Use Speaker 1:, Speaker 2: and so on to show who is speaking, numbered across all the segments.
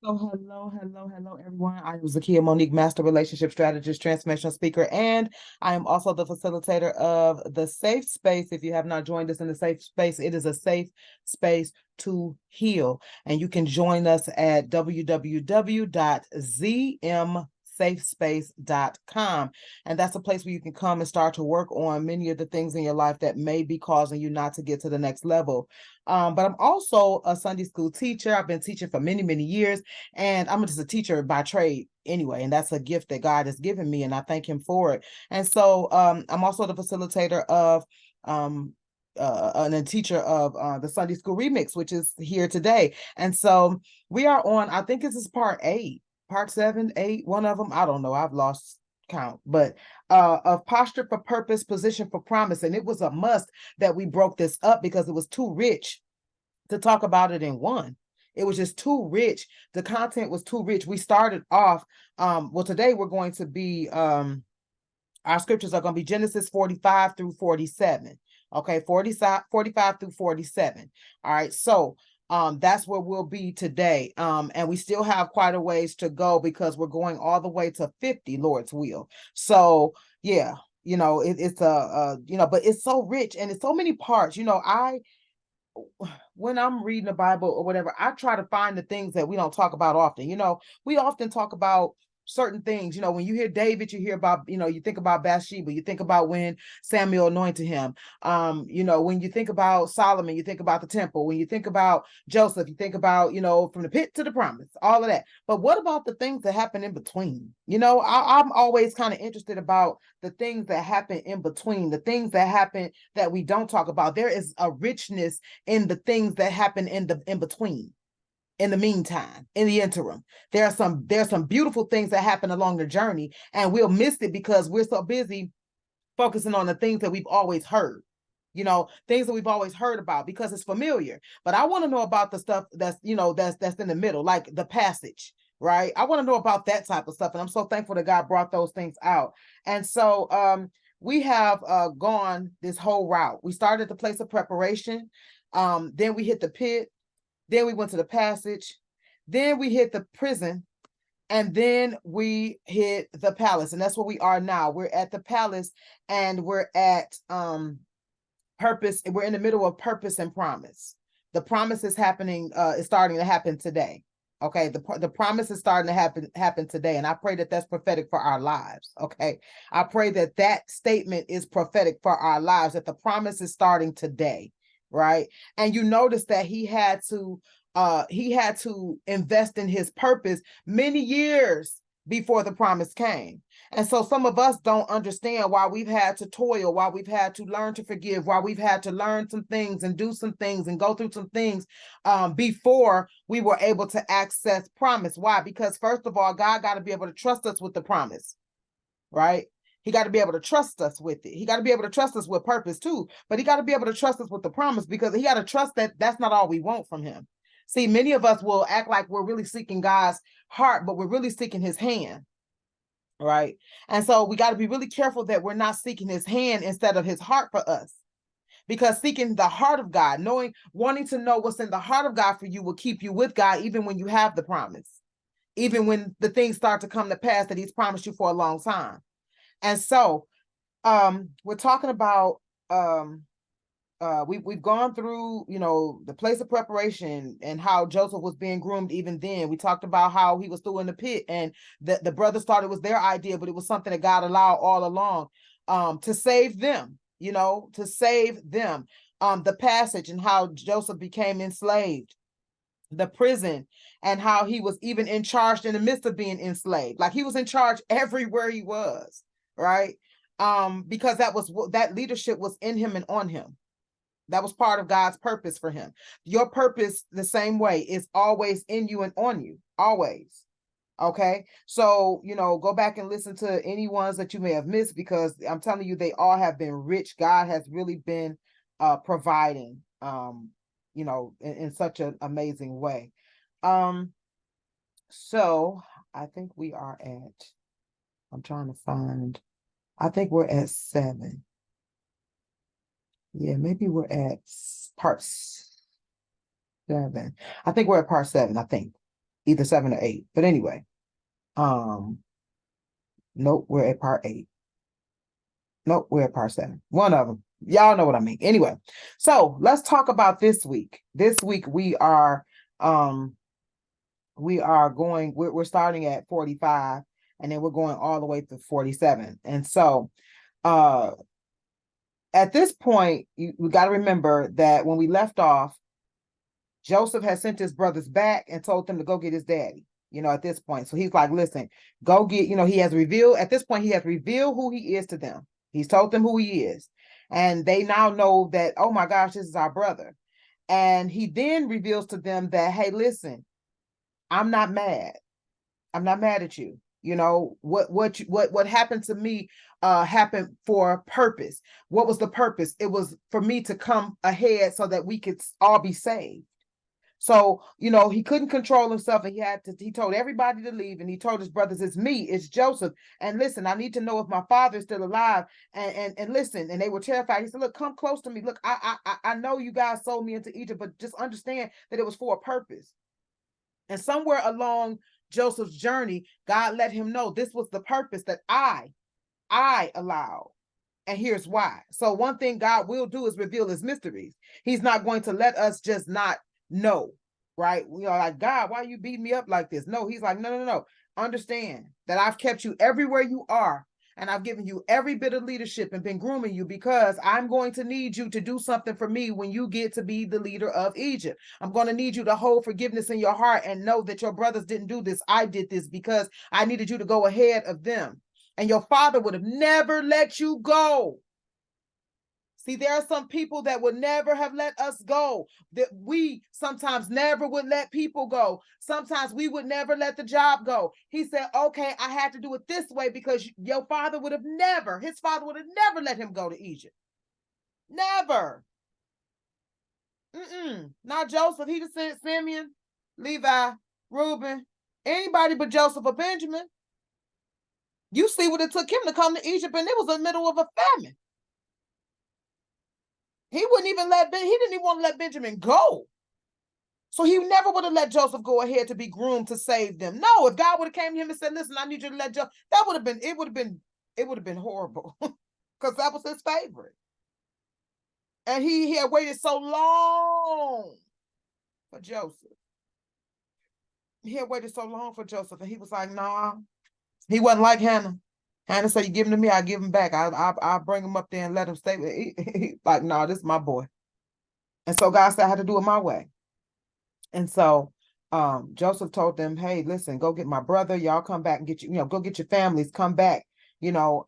Speaker 1: So hello, everyone. I am Zakiya Monique, Master Relationship Strategist, Transformational Speaker, and I am also the facilitator of the Safe Space. If you have not joined us in the Safe Space, it is a safe space to heal. And you can join us at www.zmsafespace.com. And that's a place where you can come and start to work on many of the things in your life that may be causing you not to get to the next level. But I'm also a Sunday school teacher. I've been teaching for many, many years. And I'm just a teacher by trade anyway, and that's a gift that God has given me, and I thank Him for it. And so I'm also the facilitator of and a teacher of the Sunday School Remix, which is here today. And so we are on, I think this is part 8, part 7, 8, one of them. I don't know. I've lost count, but of posture for purpose, position for promise. And it was a must that we broke this up because it was too rich to talk about it in one. It was just too rich. The content was too rich. We started off, well, today we're going to be, our scriptures are going to be Genesis 45 through 47. Okay, 45 through 47. All right, so that's where we'll be today. And we still have quite a ways to go because we're going all the way to 50, Lord's will. So yeah, it's but it's so rich and it's so many parts. When I'm reading the Bible or whatever, I try to find the things that we don't talk about often. We often talk about certain things. When you hear David, you hear about, you think about Bathsheba, you think about when Samuel anointed him. When you think about Solomon, you think about the temple. When you think about Joseph, you think about, from the pit to the promise, all of that. But what about the things that happen in between? I'm always kind of interested about the things that happen in between, the things that happen that we don't talk about. There is a richness in the things that happen in between, in the meantime, in the interim. There's some beautiful things that happen along the journey, and we'll miss it because we're so busy focusing on the things that we've always heard. Things that we've always heard about because it's familiar. But I want to know about the stuff that's in the middle, like the passage, right? I want to know about that type of stuff. And I'm so thankful that God brought those things out. And so we have gone this whole route. We started at the place of preparation. Then we hit the pit. Then we went to the passage. Then we hit the prison. And then we hit the palace. And that's where we are now. We're at the palace and we're at purpose. We're in the middle of purpose and promise. The promise is happening, is starting to happen today. Okay, the promise is starting to happen today, and I pray that that's prophetic for our lives. Okay, I pray that that statement is prophetic for our lives, that the promise is starting today, right? And you notice that he had to invest in his purpose many years before the promise came. And so some of us don't understand why we've had to toil, why we've had to learn to forgive, why we've had to learn some things and do some things and go through some things before we were able to access promise. Why? Because first of all, God got to be able to trust us with the promise, right? He got to be able to trust us with it. He got to be able to trust us with purpose too, but he got to be able to trust us with the promise because he got to trust that that's not all we want from him. See, many of us will act like we're really seeking God's heart, but we're really seeking his hand, right? And so we got to be really careful that we're not seeking his hand instead of his heart for us. Because seeking the heart of God, wanting to know what's in the heart of God for you will keep you with God even when you have the promise, even when the things start to come to pass that he's promised you for a long time. And so we're talking about we've gone through, the place of preparation and how Joseph was being groomed even then. We talked about how he was still in the pit and the brothers thought it was their idea, but it was something that God allowed all along to save them, to save them. The passage and how Joseph became enslaved, the prison, and how he was even in charge in the midst of being enslaved. Like he was in charge everywhere he was, right? Because that leadership was in him and on him. That was part of God's purpose for him. Your purpose, the same way, is always in you and on you, always. Okay. So, go back and listen to any ones that you may have missed, because I'm telling you, they all have been rich. God has really been providing, in such an amazing way. So I think we are I'm trying to find, I think we're at 7. Yeah, maybe we're at part 7. I think we're at part 7, I think. either 7 or 8. But anyway, nope, we're at part 8. Nope, we're at part 7. One of them. Y'all know what I mean. Anyway, so let's talk about this week. This week we're starting at 45, and then we're going all the way to 47. And so at this point, we got to remember that when we left off, Joseph had sent his brothers back and told them to go get his daddy, at this point. So he's like, listen, go get, he has revealed who he is to them. He's told them who he is. And they now know that, oh my gosh, this is our brother. And he then reveals to them that, hey, listen, I'm not mad. I'm not mad at you. What happened to me happened for a purpose. What was the purpose? It was for me to come ahead so that we could all be saved. So, he couldn't control himself, and he told everybody to leave, and he told his brothers, it's Joseph. And listen, I need to know if my father is still alive. And listen, and they were terrified. He said, look, come close to me. Look, I know you guys sold me into Egypt, but just understand that it was for a purpose. And somewhere along Joseph's journey, God let him know this was the purpose that I allowed. And here's why. So one thing God will do is reveal his mysteries. He's not going to let us just not know, right? Like, God, why you beating me up like this? No, he's like, no. Understand that I've kept you everywhere you are, and I've given you every bit of leadership and been grooming you, because I'm going to need you to do something for me when you get to be the leader of Egypt. I'm going to need you to hold forgiveness in your heart and know that your brothers didn't do this. I did this because I needed you to go ahead of them. And your father would have never let you go. See, there are some people that would never have let us go, that we sometimes never would let people go. Sometimes we would never let the job go. He said, okay, I had to do it this way because his father would have never let him go to Egypt. Never. Not Joseph. He just sent Simeon, Levi, Reuben, anybody but Joseph or Benjamin. You see what it took him to come to Egypt, and it was in the middle of a famine. He didn't even want to let Benjamin go. So he never would have let Joseph go ahead to be groomed to save them. No, if God would have came to him and said, listen, I need you to let Joseph, it would have been horrible because that was his favorite. And he had waited so long for Joseph. He had waited so long for Joseph, and he was like, nah. He wasn't like Hannah. Hannah said, you give him to me, I give him back. I'll bring him up there and let him stay. He like, no, this is my boy. And so God said, I had to do it my way. And so Joseph told them, hey, listen, go get my brother. Y'all come back and go get your families, come back, and y'all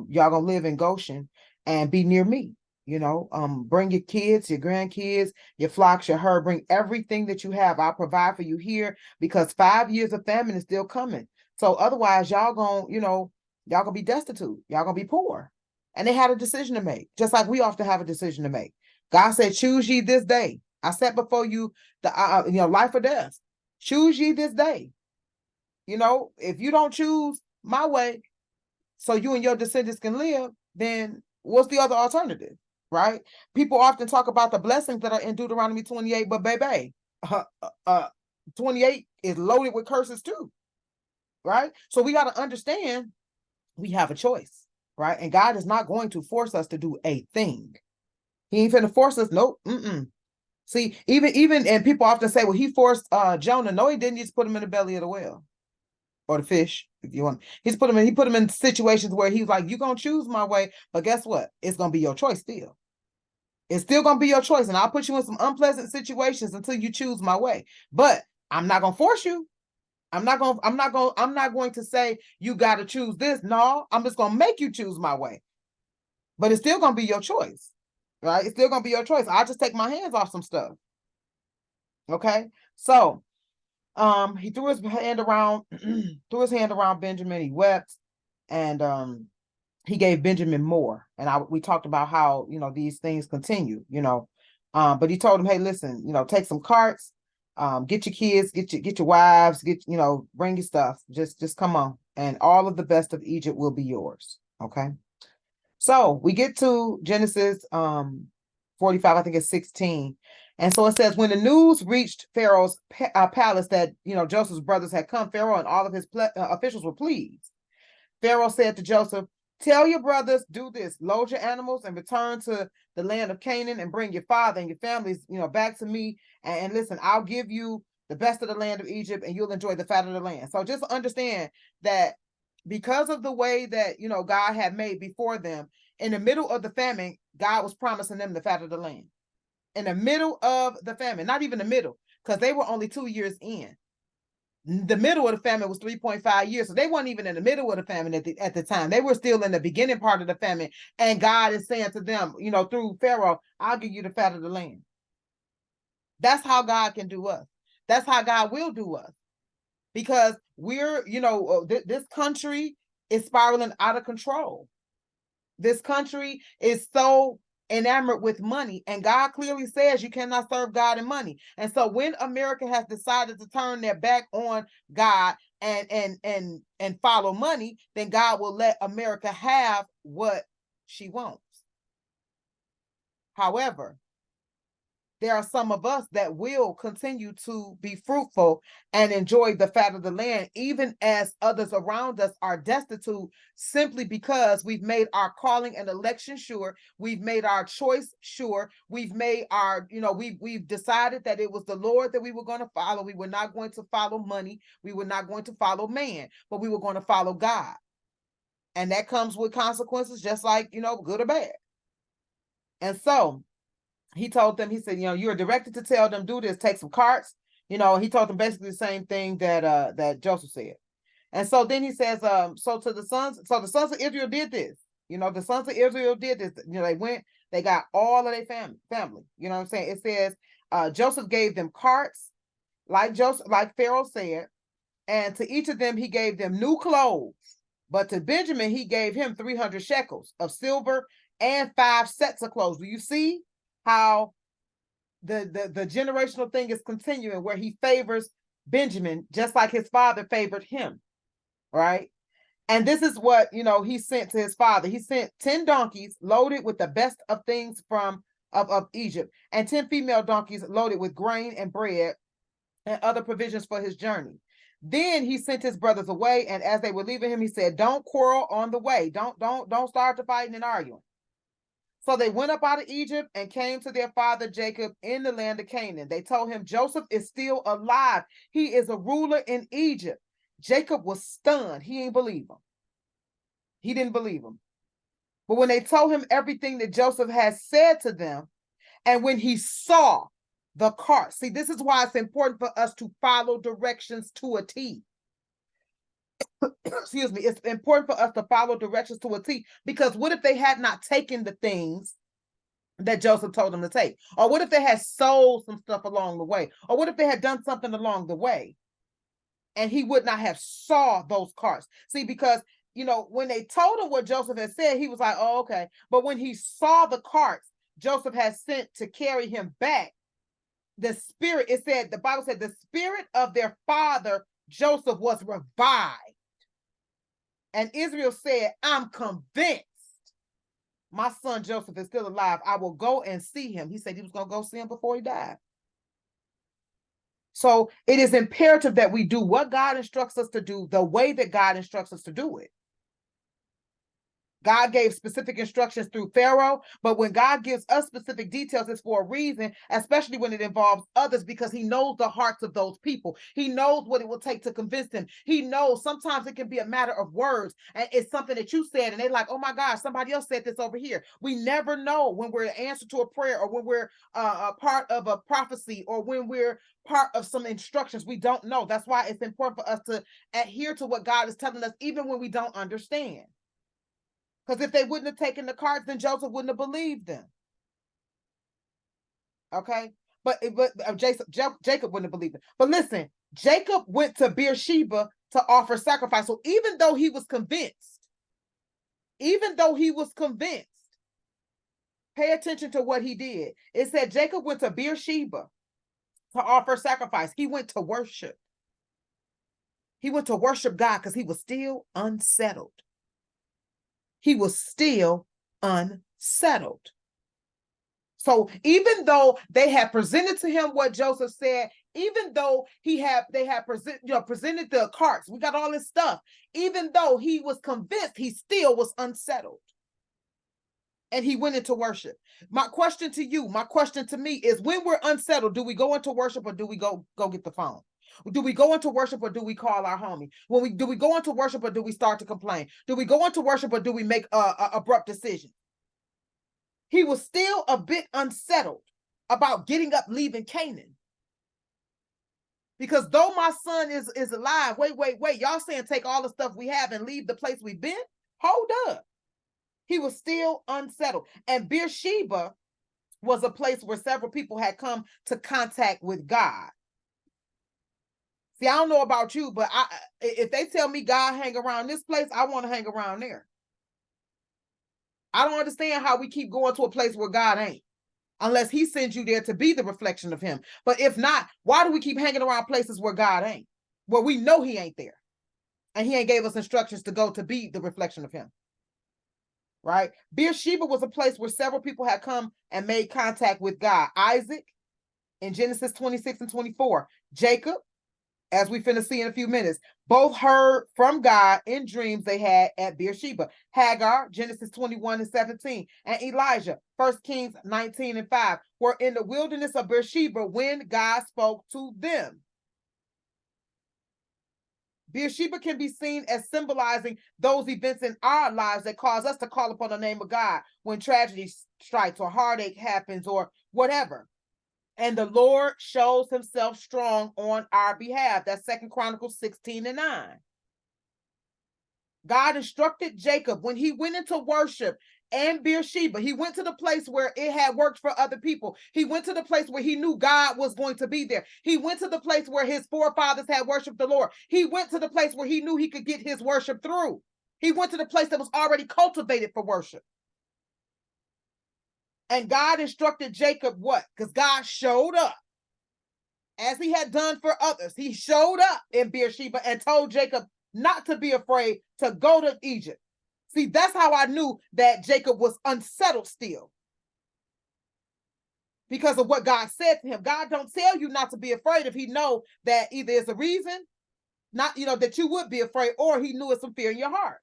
Speaker 1: gonna live in Goshen and be near me. Bring your kids, your grandkids, your flocks, your herd, bring everything that you have. I'll provide for you here, because 5 years of famine is still coming. So otherwise, y'all gonna be destitute. Y'all gonna be poor. And they had a decision to make, just like we often have a decision to make. God said, choose ye this day. I set before you the life or death. Choose ye this day. If you don't choose my way so you and your descendants can live, then what's the other alternative, right? People often talk about the blessings that are in Deuteronomy 28, but baby, 28 is loaded with curses too, right? So we got to understand we have a choice, right? And God is not going to force us to do a thing. He ain't finna force us. Nope. See, even and people often say, well, he forced Jonah. No, he didn't. He just put him in the belly of the whale or the fish, if you want. He put him in situations where he was like, you're gonna choose my way, but guess what? It's gonna be your choice still. It's still gonna be your choice, and I'll put you in some unpleasant situations until you choose my way. But I'm not gonna force you. I'm not going to say you got to choose this. No, I'm just gonna make you choose my way. But it's still gonna be your choice, right? It's still gonna be your choice. I'll just take my hands off some stuff. Okay, so he threw his hand around Benjamin. He wept, and he gave Benjamin more. And we talked about how these things continue. But he told him, hey, listen, take some carts. Get your kids, get your wives, bring your stuff. Just come on. And all of the best of Egypt will be yours. Okay. So we get to Genesis 45, I think it's 16. And so it says, when the news reached Pharaoh's palace that, Joseph's brothers had come, Pharaoh and all of his officials were pleased. Pharaoh said to Joseph, tell your brothers, do this, load your animals and return to the land of Canaan and bring your father and your families, back to me. And listen, I'll give you the best of the land of Egypt and you'll enjoy the fat of the land. So just understand that because of the way that, God had made before them, in the middle of the famine, God was promising them the fat of the land. In the middle of the famine, not even the middle, because they were only 2 years in. The middle of the famine was 3.5 years. So they weren't even in the middle of the famine at the time. They were still in the beginning part of the famine. And God is saying to them, through Pharaoh, I'll give you the fat of the land. That's how God can do us. That's how God will do us. Because we're, this country is spiraling out of control. This country is so enamored with money, and God clearly says you cannot serve God and money. And so when America has decided to turn their back on God and follow money, then God will let America have what she wants. However, there are some of us that will continue to be fruitful and enjoy the fat of the land, even as others around us are destitute, simply because we've made our calling and election sure. We've made our choice sure. We've made our, we've decided that it was the Lord that we were going to follow. We were not going to follow money. We were not going to follow man, but we were going to follow God. And that comes with consequences, just like, good or bad. And so he told them, he said, you are directed to tell them, do this, take some carts. He told them basically the same thing that Joseph said. And so then he says, so the sons of Israel did this. The sons of Israel did this. They went, they got all of their family. You know what I'm saying? It says, Joseph gave them carts, like Pharaoh said, and to each of them he gave them new clothes. But to Benjamin he gave him 300 shekels of silver and 5 sets of clothes. Do you see how the generational thing is continuing, where he favors Benjamin just like his father favored him, right? And this is what, he sent to his father. He sent 10 donkeys loaded with the best of things of Egypt, and 10 female donkeys loaded with grain and bread and other provisions for his journey. Then he sent his brothers away, and as they were leaving him, he said, don't quarrel on the way. Don't start to fighting and arguing. So they went up out of Egypt and came to their father Jacob in the land of Canaan. They told him, Joseph is still alive. He is a ruler in Egypt. Jacob was stunned. He didn't believe him. He didn't believe him. But when they told him everything that Joseph had said to them, and when he saw the cart, see, this is why it's important for us to follow directions to a T. Excuse me, it's important for us to follow directions to a T, because what if they had not taken the things that Joseph told them to take? Or what if they had sold some stuff along the way? Or what if they had done something along the way and he would not have saw those carts? See, because, when they told him what Joseph had said, he was like, oh, okay. But when he saw the carts Joseph had sent to carry him back, the spirit, the Bible said, the spirit of their father Joseph was revived. And Israel said, I'm convinced my son Joseph is still alive. I will go and see him. He said he was going to go see him before he died. So it is imperative that we do what God instructs us to do, the way that God instructs us to do it. God gave specific instructions through Pharaoh, but when God gives us specific details, it's for a reason, especially when it involves others, because he knows the hearts of those people. He knows what it will take to convince them. He knows sometimes it can be a matter of words, and it's something that you said, and they're like, oh my gosh, somebody else said this over here. We never know when we're an answer to a prayer, or when we're a part of a prophecy, or when we're part of some instructions. We don't know. That's why it's important for us to adhere to what God is telling us, even when we don't understand. Because if they wouldn't have taken the cards, then Joseph wouldn't have believed them. Okay? But Jacob wouldn't have believed them. But listen, Jacob went to Beersheba to offer sacrifice. So even though he was convinced, pay attention to what he did. It said Jacob went to Beersheba to offer sacrifice. He went to worship. He went to worship God because he was still unsettled. He was still unsettled. So even though they had presented to him what Joseph said, even though they had presented the carts, we got all this stuff, even though he was convinced, he still was unsettled. And he went into worship. My question to you, my question to me is, when we're unsettled, do we go into worship or do we go get the phone? Do we go into worship or do we call our homie? Do we go into worship or do we start to complain? Do we go into worship or do we make a abrupt decision? He was still a bit unsettled about getting up, leaving Canaan. Because though my son is alive, wait, y'all saying take all the stuff we have and leave the place we've been? Hold up. He was still unsettled. And Beersheba was a place where several people had come to contact with God. See, I don't know about you, but if they tell me God hang around this place, I want to hang around there. I don't understand how we keep going to a place where God ain't, unless he sends you there to be the reflection of him. But if not, why do we keep hanging around places where God ain't, where we know he ain't there, and he ain't gave us instructions to go to be the reflection of him? Right? Beersheba was a place where several people had come and made contact with God. Isaac in Genesis 26 and 24. Jacob, as we finna see in a few minutes, both heard from God in dreams they had at Beersheba. Hagar, Genesis 21 and 17. And Elijah, 1 Kings 19 and 5, were in the wilderness of Beersheba when God spoke to them. Beersheba can be seen as symbolizing those events in our lives that cause us to call upon the name of God when tragedy strikes or heartache happens or whatever. And the Lord shows himself strong on our behalf. That's 2 Chronicles 16 and 9. God instructed Jacob when he went into worship and Beersheba. He went to the place where it had worked for other people. He went to the place where he knew God was going to be there. He went to the place where his forefathers had worshiped the Lord. He went to the place where he knew he could get his worship through. He went to the place that was already cultivated for worship. And God instructed Jacob what? Because God showed up as he had done for others. He showed up in Beersheba and told Jacob not to be afraid, to go to Egypt. See, that's how I knew that Jacob was unsettled still, because of what God said to him. God don't tell you not to be afraid if he know that either it's a reason, not, that you would be afraid, or he knew it's some fear in your heart.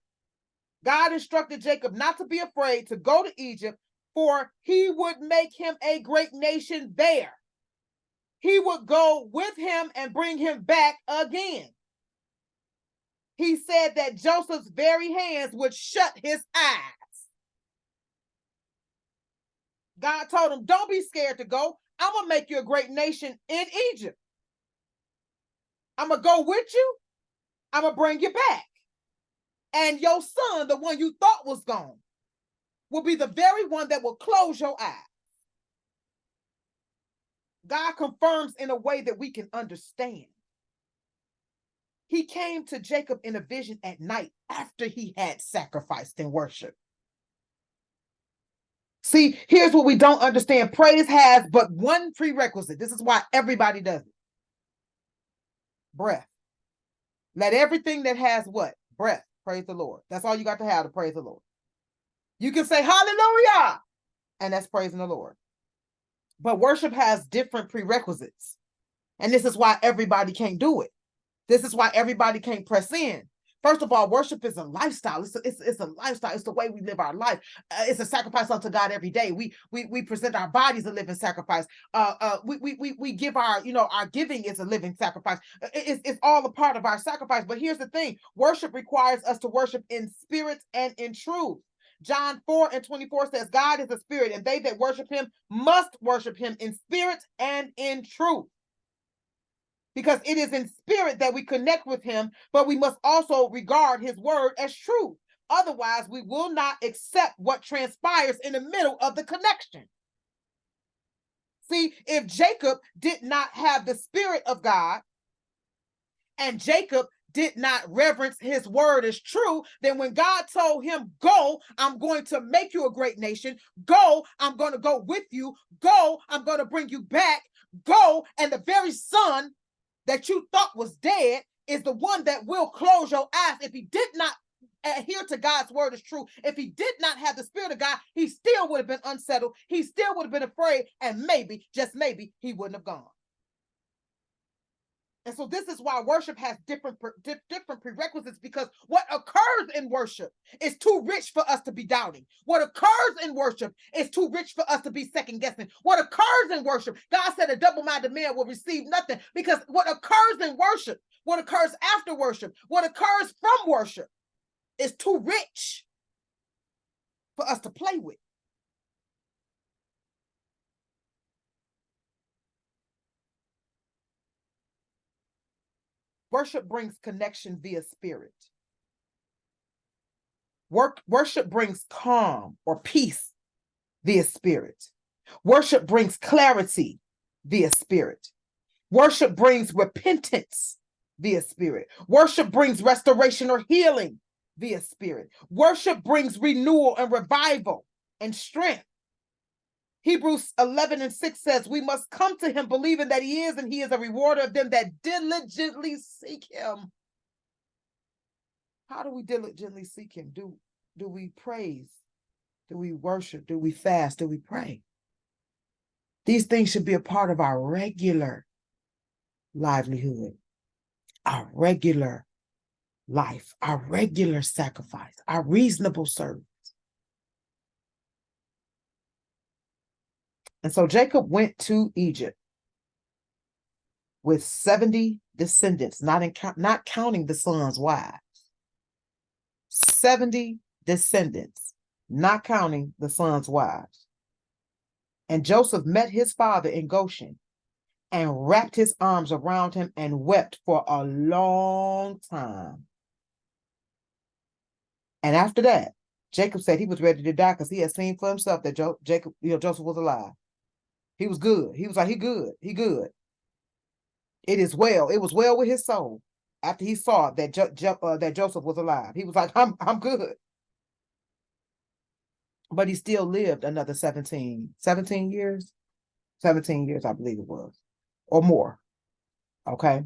Speaker 1: God instructed Jacob not to be afraid, to go to Egypt, for he would make him a great nation there. He would go with him and bring him back again. He said that Joseph's very hands would shut his eyes. God told him, don't be scared to go. I'm going to make you a great nation in Egypt. I'm going to go with you. I'm going to bring you back. And your son, the one you thought was gone, will be the very one that will close your eyes. God confirms in a way that we can understand. He came to Jacob in a vision at night after he had sacrificed in worship. See, here's what we don't understand. Praise has but one prerequisite. This is why everybody does it. Breath. Let everything that has what? Breath. Praise the Lord. That's all you got to have to praise the Lord. You can say hallelujah, and that's praising the Lord. But worship has different prerequisites. And this is why everybody can't do it. This is why everybody can't press in. First of all, worship is a lifestyle. It's a lifestyle. It's the way we live our life. It's a sacrifice unto God every day. We present our bodies a living sacrifice. We give our giving is a living sacrifice. It's all a part of our sacrifice. But here's the thing: worship requires us to worship in spirit and in truth. John 4 and 24 says, God is a spirit, and they that worship him must worship him in spirit and in truth. Because it is in spirit that we connect with him, but we must also regard his word as true. Otherwise, we will not accept what transpires in the middle of the connection. See, if Jacob did not have the spirit of God, and Jacob did not reverence his word as true, then when God told him, go, I'm going to make you a great nation. Go, I'm going to go with you. Go, I'm going to bring you back. Go, and the very son that you thought was dead is the one that will close your eyes. If he did not adhere to God's word as true, if he did not have the Spirit of God, he still would have been unsettled. He still would have been afraid, and maybe, just maybe, he wouldn't have gone. And so this is why worship has different prerequisites, because what occurs in worship is too rich for us to be doubting. What occurs in worship is too rich for us to be second guessing. What occurs in worship, God said a double-minded man will receive nothing, because what occurs in worship, what occurs after worship, what occurs from worship is too rich for us to play with. Worship brings connection via spirit. Worship brings calm or peace via spirit. Worship brings clarity via spirit. Worship brings repentance via spirit. Worship brings restoration or healing via spirit. Worship brings renewal and revival and strength. Hebrews 11:6 says, we must come to him believing that he is, and he is a rewarder of them that diligently seek him. How do we diligently seek him? Do we praise? Do we worship? Do we fast? Do we pray? These things should be a part of our regular livelihood, our regular life, our regular sacrifice, our reasonable service. And so Jacob went to Egypt with 70 descendants, not counting the sons' wives. 70 descendants, not counting the sons' wives. And Joseph met his father in Goshen and wrapped his arms around him and wept for a long time. And after that, Jacob said he was ready to die because he had seen for himself that Joseph was alive. He was good. He was like, he good. It is well. It was well with his soul after he saw that that Joseph was alive. He was like, I'm good. But he still lived another 17 years. 17 years, I believe it was, or more. Okay.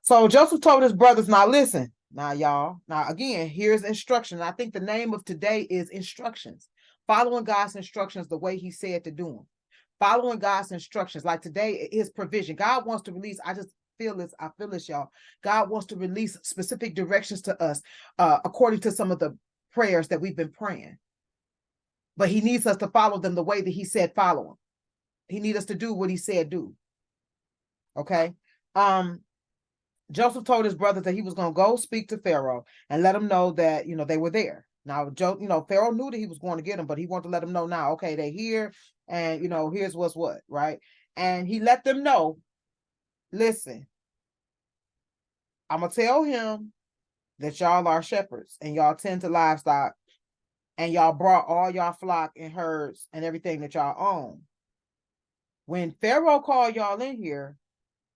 Speaker 1: So Joseph told his brothers, now listen, now y'all, now again, here's instruction. I think the name of today is instructions. Following God's instructions the way he said to do them. Following God's instructions, like today, his provision. God wants to release, I feel this, y'all. God wants to release specific directions to us according to some of the prayers that we've been praying. But he needs us to follow them the way that he said follow them. He needs us to do what he said do. Okay. Joseph told his brothers that he was going to go speak to Pharaoh and let him know that, they were there. Now, Pharaoh knew that he was going to get them, but he wanted to let them know now, okay, they're here, and, here's what's what, right? And he let them know, listen, I'm going to tell him that y'all are shepherds, and y'all tend to livestock, and y'all brought all y'all flock and herds and everything that y'all own. When Pharaoh called y'all in here,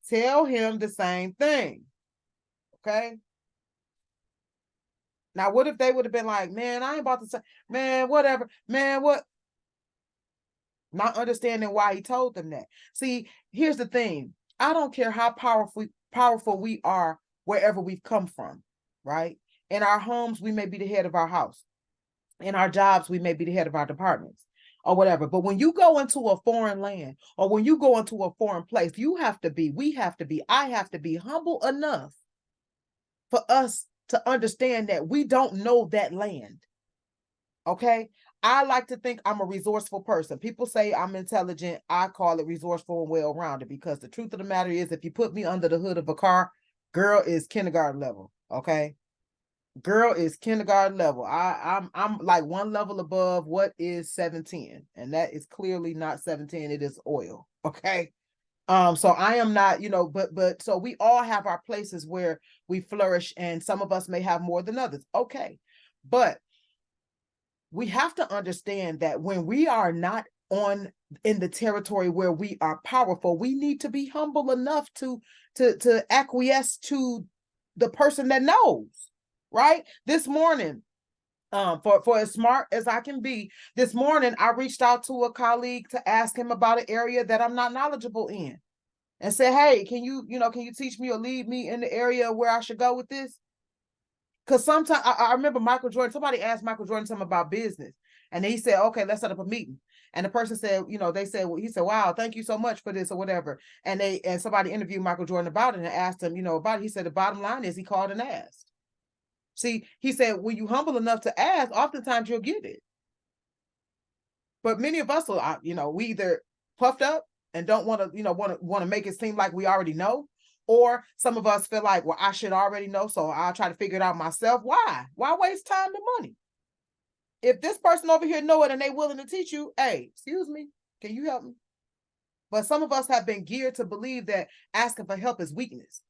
Speaker 1: tell him the same thing, okay? Now, what if they would have been like, man, I ain't about to say, man, whatever, man, what? Not understanding why he told them that. See, here's the thing. I don't care how powerful we are wherever we've come from, right? In our homes, we may be the head of our house. In our jobs, we may be the head of our departments or whatever. But when you go into a foreign land or when you go into a foreign place, I have to be humble enough for us to understand that we don't know that land. Okay. I like to think I'm a resourceful person. People say I'm intelligent. I call it resourceful and well-rounded, because the truth of the matter is, if you put me under the hood of a car, girl is kindergarten level. Okay. Girl is kindergarten level. I'm like one level above what is 710, and that is clearly not 710. It is oil. Okay. So I am not, but so we all have our places where we flourish, and some of us may have more than others. Okay. But we have to understand that when we are not in the territory where we are powerful, we need to be humble enough to acquiesce to the person that knows, right? This morning, for as smart as I can be, this morning I reached out to a colleague to ask him about an area that I'm not knowledgeable in, and said, hey, can you teach me or lead me in the area where I should go with this? Because sometimes I remember Michael Jordan, somebody asked Michael Jordan something about business. And he said, okay, let's set up a meeting. And the person said, they said, well, he said, wow, thank you so much for this or whatever. And somebody interviewed Michael Jordan about it and asked him, about it. He said, the bottom line is he called and asked. See, he said, when you humble enough to ask, oftentimes you'll get it. But many of us are, we either puffed up and don't want to make it seem like we already know, or some of us feel like, well, I should already know, so I'll try to figure it out myself. Why? Why waste time and money? If this person over here know it and they willing to teach you, hey, excuse me, can you help me? But some of us have been geared to believe that asking for help is weakness.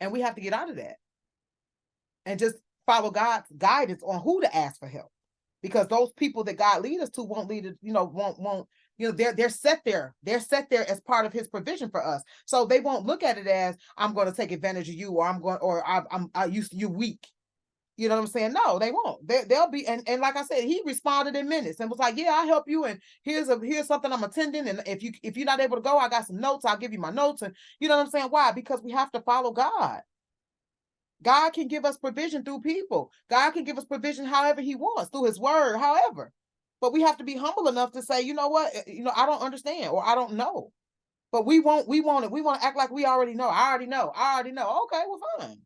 Speaker 1: And we have to get out of that and just follow God's guidance on who to ask for help. Because those people that God leads us to won't lead us, they're set there. They're set there as part of his provision for us. So they won't look at it as I'm going to take advantage of you, or I used you weak. You know what I'm saying? No, they won't. They'll be, and like I said, he responded in minutes and was like, yeah, I'll help you. And here's something I'm attending. And if you're not able to go, I got some notes. I'll give you my notes. And you know what I'm saying? Why? Because we have to follow God. God can give us provision through people. God can give us provision however he wants, through his word, however. But we have to be humble enough to say, you know what? I don't understand, or I don't know. But we want to act like we already know. I already know. Okay, well, fine.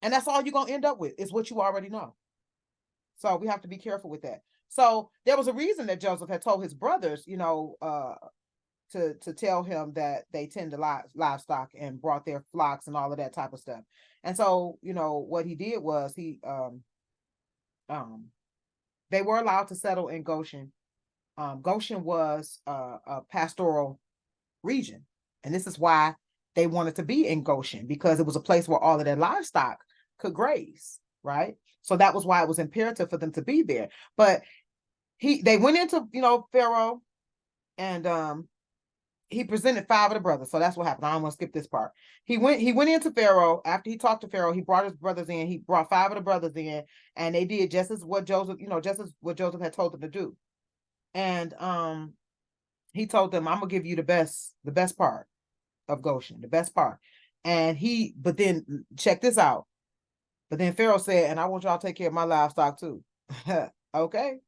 Speaker 1: And that's all you're going to end up with is what you already know. So we have to be careful with that. So there was a reason that Joseph had told his brothers, to tell him that they tend to livestock and brought their flocks and all of that type of stuff. And so, what he did was they were allowed to settle in Goshen. Goshen was a pastoral region. And this is why they wanted to be in Goshen, because it was a place where all of their livestock could graze, right? So that was why it was imperative for them to be there. But they went into, Pharaoh, and he presented 5 of the brothers. So that's what happened. I don't want to skip this part. He went into Pharaoh. After he talked to Pharaoh, he brought his brothers in. He brought 5 of the brothers in, and they did just as what Joseph had told them to do. And he told them, I'm gonna give you the best part of Goshen, the best part. But then check this out. But then Pharaoh said, and I want y'all to take care of my livestock too. Okay.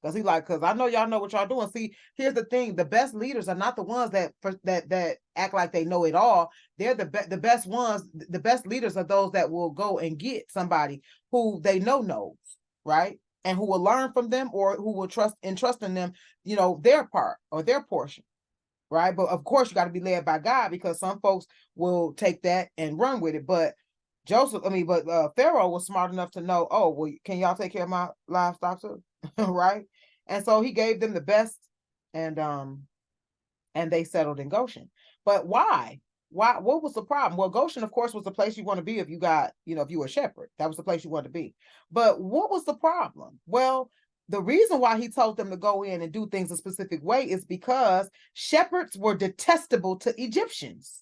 Speaker 1: Because I know y'all know what y'all doing. See, here's the thing: the best leaders are not the ones that act like they know it all. They're the best ones. The best leaders are those that will go and get somebody who they know knows, right, and who will learn from them, or who will entrust in them, their part or their portion, right. But of course, you got to be led by God, because some folks will take that and run with it. But Pharaoh was smart enough to know, oh, well, can y'all take care of my livestock too? Right. And so he gave them the best, and they settled in Goshen. But why? What was the problem? Well, Goshen, of course, was the place you want to be if you got, if you were a shepherd. That was the place you wanted to be. But what was the problem? Well, the reason why he told them to go in and do things a specific way is because shepherds were detestable to Egyptians.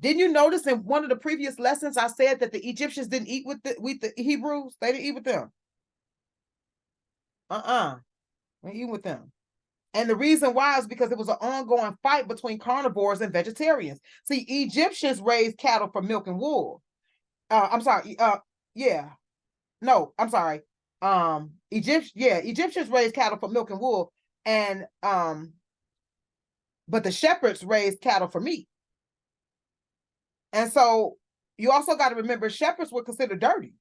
Speaker 1: Didn't you notice in one of the previous lessons I said that the Egyptians didn't eat with the Hebrews? They didn't eat with them. They eat with them. And the reason why is because it was an ongoing fight between carnivores and vegetarians. See, Egyptians raised cattle for milk and wool. Egyptians raised cattle for milk and wool, and but the shepherds raised cattle for meat. And so you also got to remember, shepherds were considered dirty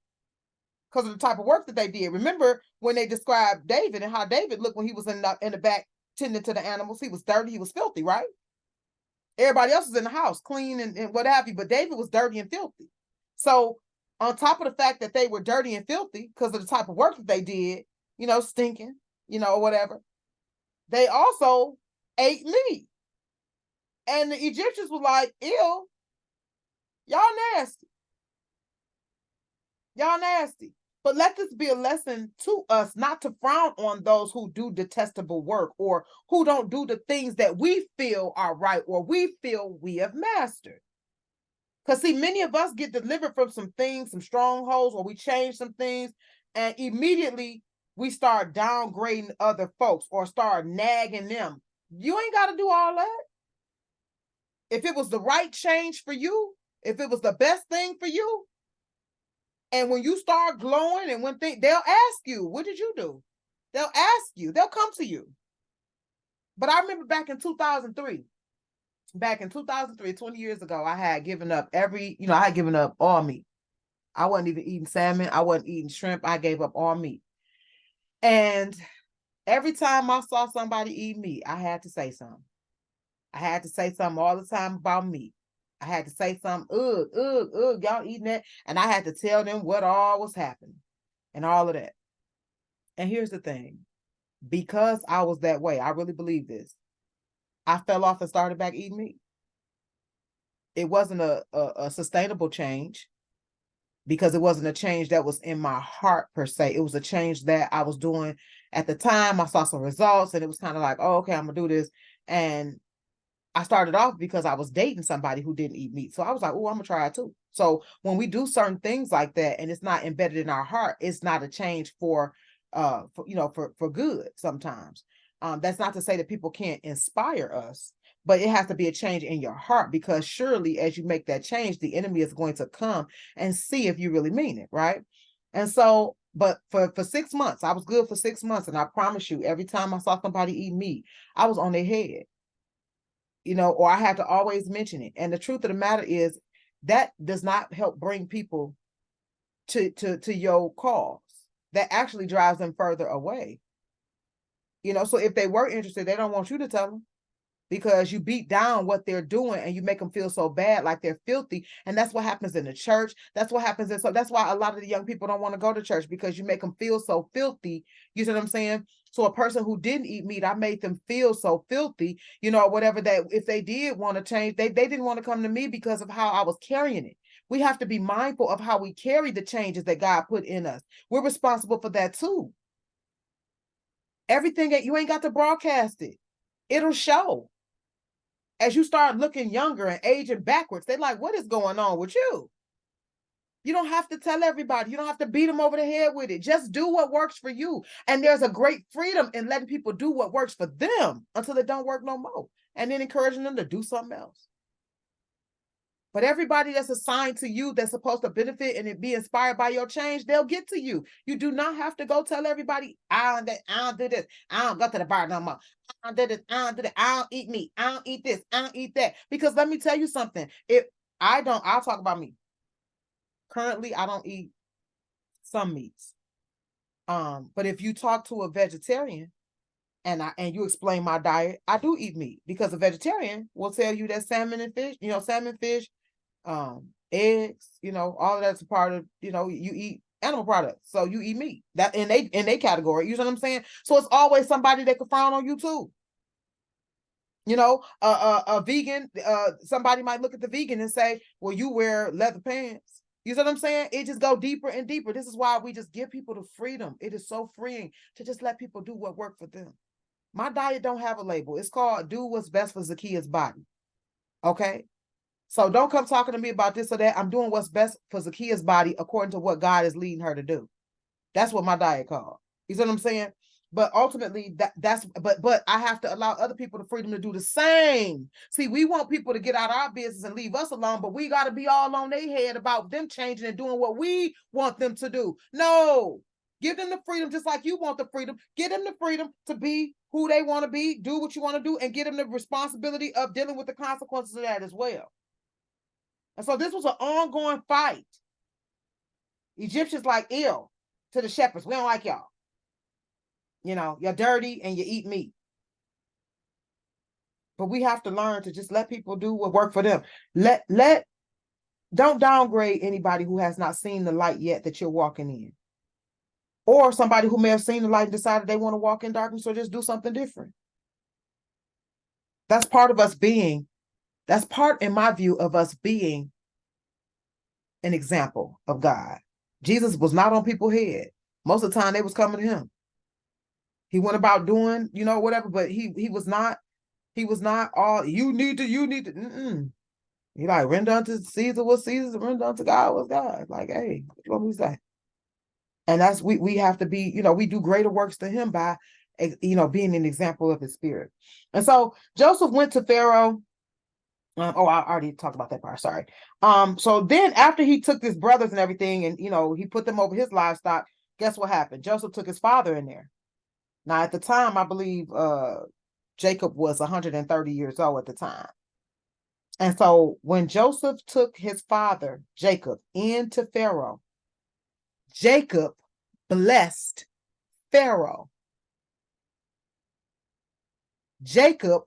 Speaker 1: because of the type of work that they did. Remember when they described David and how David looked when he was in the back tending to the animals? He was dirty, he was filthy, right? Everybody else was in the house, clean and what have you, but David was dirty and filthy. So on top of the fact that they were dirty and filthy because of the type of work that they did, stinking, or whatever, they also ate meat. And the Egyptians were like, ew, y'all nasty. Y'all nasty. But let this be a lesson to us not to frown on those who do detestable work, or who don't do the things that we feel are right, or we feel we have mastered. Because see, many of us get delivered from some things, some strongholds, or we change some things, and immediately we start downgrading other folks or start nagging them. You ain't got to do all that. If it was the right change for you, if it was the best thing for you, And when you start glowing and when they'll ask you, what did you do? They'll ask you, they'll come to you. But I remember back in 2003, 20 years ago, I had given up I had given up all meat. I wasn't even eating salmon. I wasn't eating shrimp. I gave up all meat. And every time I saw somebody eat meat, I had to say something. I had to say something all the time about meat. I had to say something, y'all eating that. And I had to tell them what all was happening and all of that. And here's the thing. Because I was that way, I really believe this. I fell off and started back eating meat. It wasn't a sustainable change because it wasn't a change that was in my heart per se. It was a change that I was doing at the time. I saw some results and it was kind of like, oh, okay, I'm going to do this. And I started off because I was dating somebody who didn't eat meat. So I was like, oh, I'm going to try it too. So when we do certain things like that and it's not embedded in our heart, it's not a change for good sometimes. That's not to say that people can't inspire us, but it has to be a change in your heart, because surely as you make that change, the enemy is going to come and see if you really mean it, right? And so, but for 6 months, I was good for 6 months. And I promise you, every time I saw somebody eat meat, I was on their head, or I had to always mention it. And the truth of the matter is that does not help bring people to your cause. That actually drives them further away. So if they were interested, they don't want you to tell them, because you beat down what they're doing and you make them feel so bad, like they're filthy. And that's what happens in the church. That's what happens. So that's why a lot of the young people don't want to go to church, because you make them feel so filthy. You see what I'm saying? So a person who didn't eat meat, I made them feel so filthy, whatever, that if they did want to change, they didn't want to come to me because of how I was carrying it. We have to be mindful of how we carry the changes that God put in us. We're responsible for that too. Everything that you ain't got to broadcast it. It'll show. As you start looking younger and aging backwards, they're like, what is going on with you? You don't have to tell everybody. You don't have to beat them over the head with it. Just do what works for you. And there's a great freedom in letting people do what works for them until it don't work no more. And then encouraging them to do something else. But everybody that's assigned to you, that's supposed to benefit and be inspired by your change, they'll get to you. You do not have to go tell everybody, I don't do this. I don't go to the bar no more. I don't do this. I don't do that. I don't eat meat. I don't eat this. I don't eat that. Because let me tell you something. I'll talk about me. Currently, I don't eat some meats. But if you talk to a vegetarian and you explain my diet, I do eat meat, because a vegetarian will tell you that salmon and fish, eggs, all of that's a part of, you eat animal products. So you eat meat. That in they category, you know what I'm saying? So it's always somebody that could frown on you too. A vegan, somebody might look at the vegan and say, well, you wear leather pants. You know what I'm saying? It just go deeper and deeper. This is why we just give people the freedom. It is so freeing to just let people do what works for them. My diet don't have a label. It's called Do What's Best for Zakiya's Body. Okay? So don't come talking to me about this or that. I'm doing what's best for Zakiya's body according to what God is leading her to do. That's what my diet called. You see what I'm saying? But ultimately, but I have to allow other people the freedom to do the same. See, we want people to get out of our business and leave us alone, but we got to be all on their head about them changing and doing what we want them to do. No, give them the freedom just like you want the freedom. Give them the freedom to be who they want to be, do what you want to do, and give them the responsibility of dealing with the consequences of that as well. And so this was an ongoing fight. Egyptians like ill to the shepherds. We don't like y'all. You're dirty and you eat meat. But we have to learn to just let people do what works for them. Don't downgrade anybody who has not seen the light yet that you're walking in. Or somebody who may have seen the light and decided they want to walk in darkness, or just do something different. That's part, in my view, of us being an example of God. Jesus was not on people's head. Most of the time they was coming to him. He went about doing, whatever, but he was not all, you need to. He like, render unto Caesar what Caesar, render unto God what's God. Like, hey, what we say? And that's, we have to be, we do greater works to him by, being an example of his spirit. And so Joseph went to Pharaoh Oh, I already talked about that part. Sorry. So then after he took his brothers and everything, and he put them over his livestock, guess what happened? Joseph took his father in there. Now at the time, I believe Jacob was 130 years old at the time. And so when Joseph took his father, Jacob, into Pharaoh, Jacob blessed Pharaoh. Jacob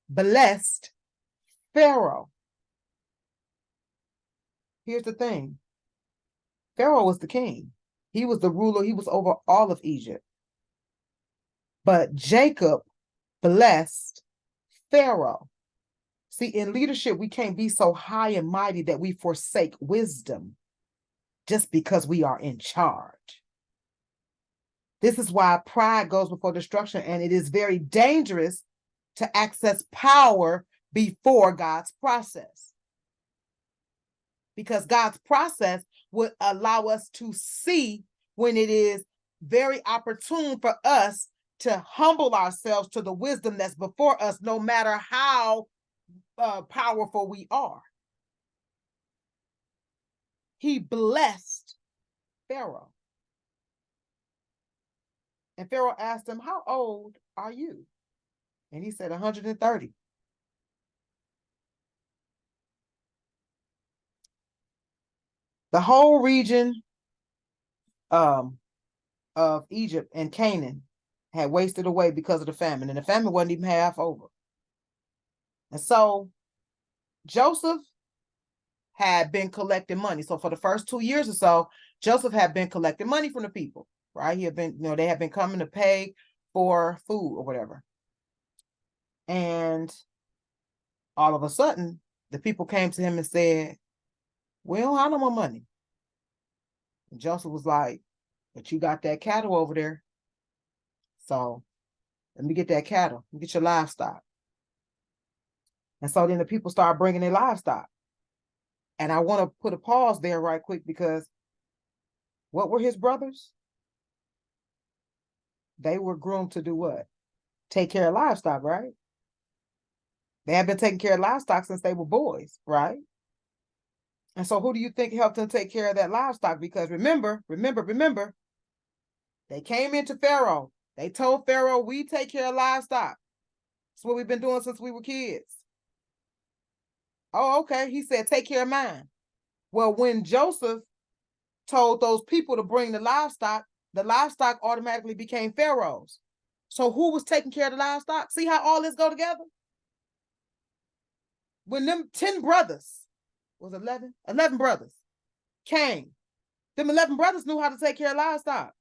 Speaker 1: blessed Pharaoh. Here's the thing. Pharaoh was the king. He was the ruler. He was over all of Egypt. But Jacob blessed Pharaoh. See, in leadership, we can't be so high and mighty that we forsake wisdom just because we are in charge. This is why pride goes before destruction, and it is very dangerous to access power before God's process. Because God's process would allow us to see when it is very opportune for us to humble ourselves to the wisdom that's before us, no matter how powerful we are. He blessed Pharaoh. And Pharaoh asked him, "How old are you?" And he said, 130. The whole region of Egypt and Canaan had wasted away because of the famine, and the famine wasn't even half over. And so Joseph had been collecting money. So for the first 2 years or so, Joseph had been collecting money from the people, right? He had been, they had been coming to pay for food or whatever. And all of a sudden, the people came to him and said, "We don't have no more money." And Joseph was like, "But you got that cattle over there. So let me get that cattle. Let me get your livestock." And so then the people started bringing their livestock. And I want to put a pause there right quick, because what were his brothers? They were groomed to do what? Take care of livestock, right? They had been taking care of livestock since they were boys, right? And so who do you think helped them take care of that livestock? Because remember, they came into Pharaoh. They told Pharaoh, "We take care of livestock. That's what we've been doing since we were kids." "Oh, okay." He said, "Take care of mine." Well, when Joseph told those people to bring the livestock automatically became Pharaoh's. So who was taking care of the livestock? See how all this go together? When them 10 brothers, was 11 brothers came, them 11 brothers knew how to take care of livestock.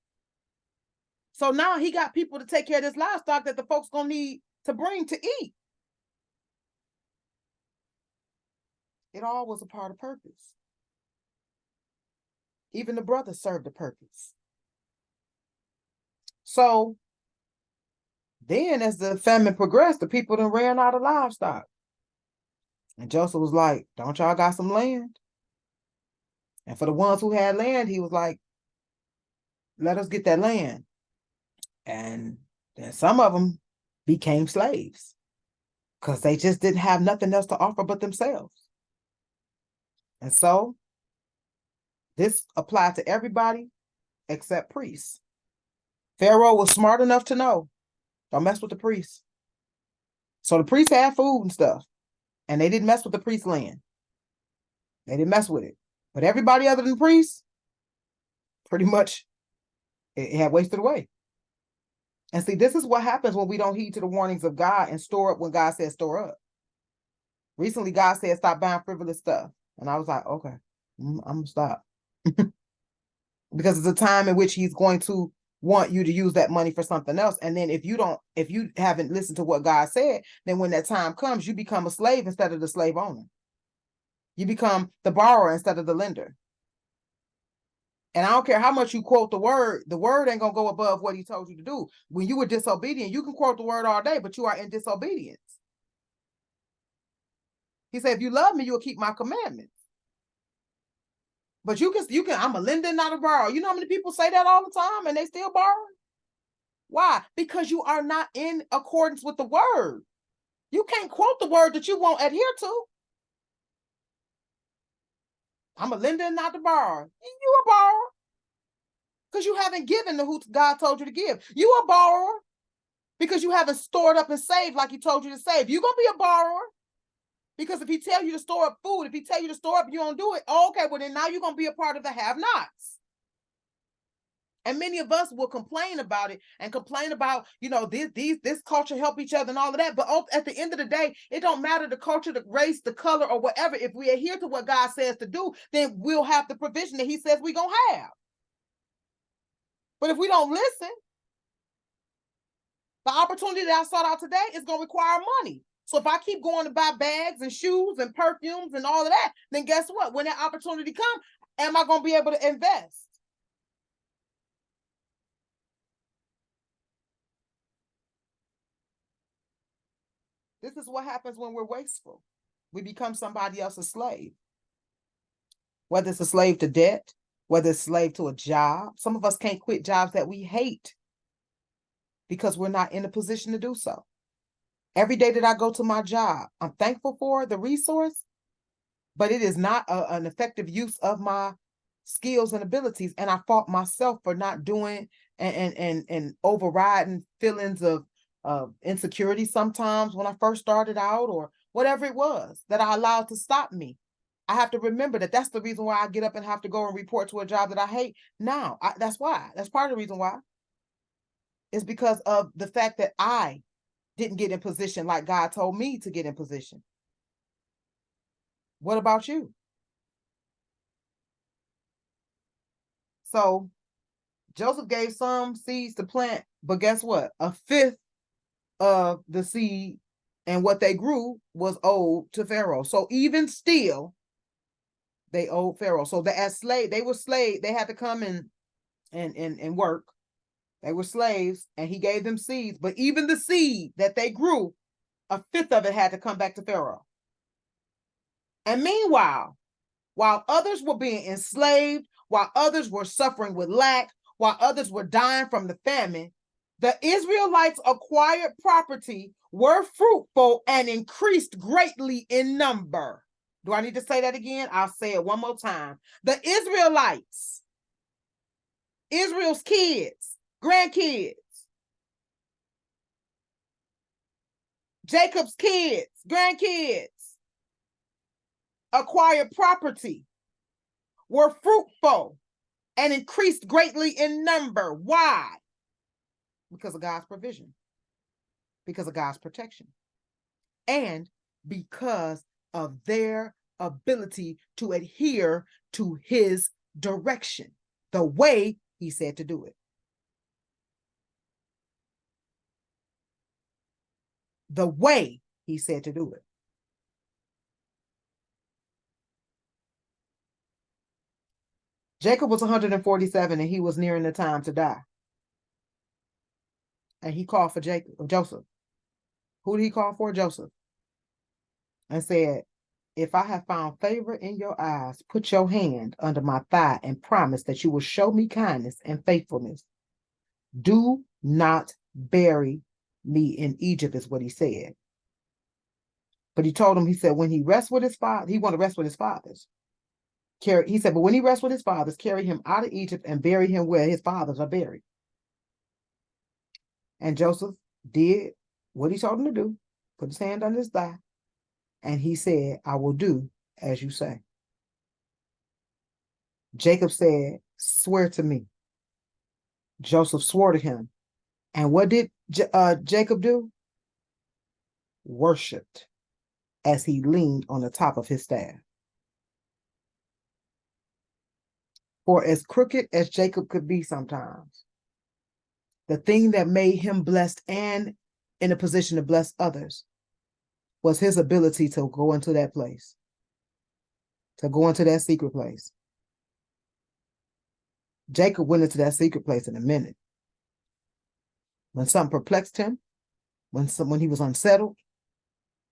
Speaker 1: So now he got people to take care of this livestock that the folks gonna need to bring to eat. It all was a part of purpose. Even the brothers served a purpose. So then as the famine progressed, the people then ran out of livestock. And Joseph was like, "Don't y'all got some land?" And for the ones who had land, he was like, "Let us get that land." And then some of them became slaves because they just didn't have nothing else to offer but themselves. And so this applied to everybody except priests. Pharaoh was smart enough to know, don't mess with the priests. So the priests had food and stuff, and they didn't mess with the priest's land. They didn't mess with it. But everybody other than priests, pretty much, it had wasted away. And see, this is what happens when we don't heed to the warnings of God and store up when God says store up. Recently, God said, "Stop buying frivolous stuff." And I was like, okay, I'm going to stop. Because it's a time in which he's going to want you to use that money for something else. And then if you haven't listened to what God said, then when that time comes, you become a slave instead of the slave owner. You become the borrower instead of the lender. And I don't care how much you quote the word ain't going to go above what he told you to do. When you were disobedient, you can quote the word all day, but you are in disobedience. He said, "If you love me, you'll keep my commandments." But you can, I'm a lender, not a borrower. You know how many people say that all the time and they still borrow? Why? Because you are not in accordance with the word. You can't quote the word that you won't adhere to. I'm a lender and not the borrower. You a borrower because you haven't given the who God told you to give. You a borrower because you haven't stored up and saved like he told you to save. You're going to be a borrower because if he tell you to store up food, if he tell you to store up, you don't do it. Oh, okay, well then now you're going to be a part of the have-nots. And many of us will complain about it and complain about, this culture help each other and all of that. But at the end of the day, it don't matter the culture, the race, the color, or whatever. If we adhere to what God says to do, then we'll have the provision that he says we're going to have. But if we don't listen, the opportunity that I sought out today is going to require money. So if I keep going to buy bags and shoes and perfumes and all of that, then guess what? When that opportunity comes, am I going to be able to invest? This is what happens when we're wasteful. We become somebody else's slave. Whether it's a slave to debt, whether it's a slave to a job. Some of us can't quit jobs that we hate because we're not in a position to do so. Every day that I go to my job, I'm thankful for the resource, but it is not an effective use of my skills and abilities. And I fault myself for not doing and overriding feelings of insecurity sometimes when I first started out, or whatever it was that I allowed to stop me. I have to remember that that's the reason why I get up and have to go and report to a job that I hate now. That's why. That's part of the reason why. It's because of the fact that I didn't get in position like God told me to get in position. What about you? So Joseph gave some seeds to plant, but guess what? A fifth of the seed and what they grew was owed to Pharaoh. So even still, they owed Pharaoh. So as slaves, they were slaves. They had to come and work. They were slaves, and he gave them seeds. But even the seed that they grew, a fifth of it had to come back to Pharaoh. And meanwhile, while others were being enslaved, while others were suffering with lack, while others were dying from the famine, the Israelites acquired property, were fruitful, and increased greatly in number. Do I need to say that again? I'll say it one more time. The Israelites, Israel's kids, grandkids, Jacob's kids, grandkids, acquired property, were fruitful, and increased greatly in number. Why? Because of God's provision, because of God's protection, and because of their ability to adhere to his direction, the way he said to do it. The way he said to do it. Jacob was 147 and he was nearing the time to die. And he called for Joseph. Who did he call for? Joseph. And said, if I have found favor in your eyes, put your hand under my thigh and promise that you will show me kindness and faithfulness. Do not bury me in Egypt, is what he said. But he told him, he said, when he rests with his father, he wanted to rest with his fathers. He said, but when he rests with his fathers, carry him out of Egypt and bury him where his fathers are buried. And Joseph did what he told him to do, put his hand under his thigh, and he said, I will do as you say. Jacob said, swear to me. Joseph swore to him. And what did Jacob do? Worshipped as he leaned on the top of his staff. For as crooked as Jacob could be sometimes, the thing that made him blessed and in a position to bless others was his ability to go into that place, to go into that secret place. Jacob went into that secret place in a minute. When something perplexed him, when he was unsettled,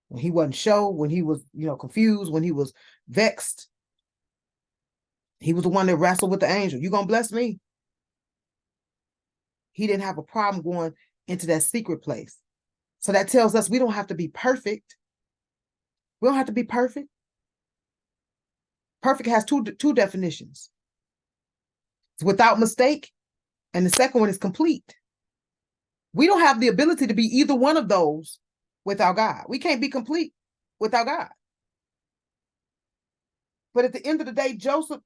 Speaker 1: when he wasn't sure, when he was, confused, when he was vexed, he was the one that wrestled with the angel. You gonna bless me? He didn't have a problem going into that secret place. So that tells us we don't have to be perfect. We don't have to be perfect. Perfect has two definitions. It's without mistake, and the second one is complete. We don't have the ability to be either one of those without God. We can't be complete without God. But at the end of the day,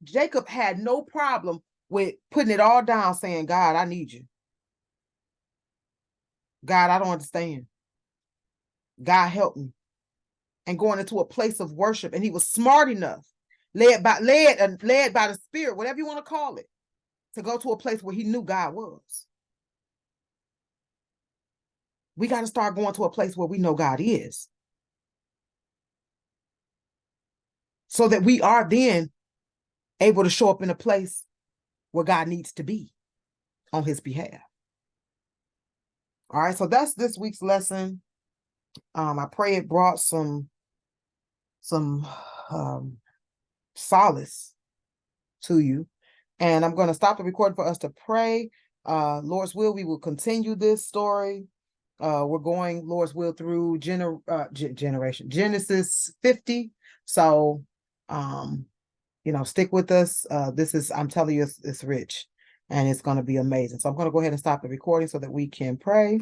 Speaker 1: Jacob had no problem with putting it all down, saying, God, I need you. God, I don't understand. God, help me. And going into a place of worship. And he was smart enough, led by the Spirit, whatever you want to call it, to go to a place where he knew God was. We got to start going to a place where we know God is, so that we are then able to show up in a place where God needs to be on his behalf. All right, so that's this week's lesson. I pray it brought some solace to you. And I'm going to stop the recording for us to pray. Lord's will, we will continue this story. We're going, Lord's will, through Genesis 50. So, stick with us. This is, I'm telling you, it's rich and it's going to be amazing. So I'm going to go ahead and stop the recording so that we can pray.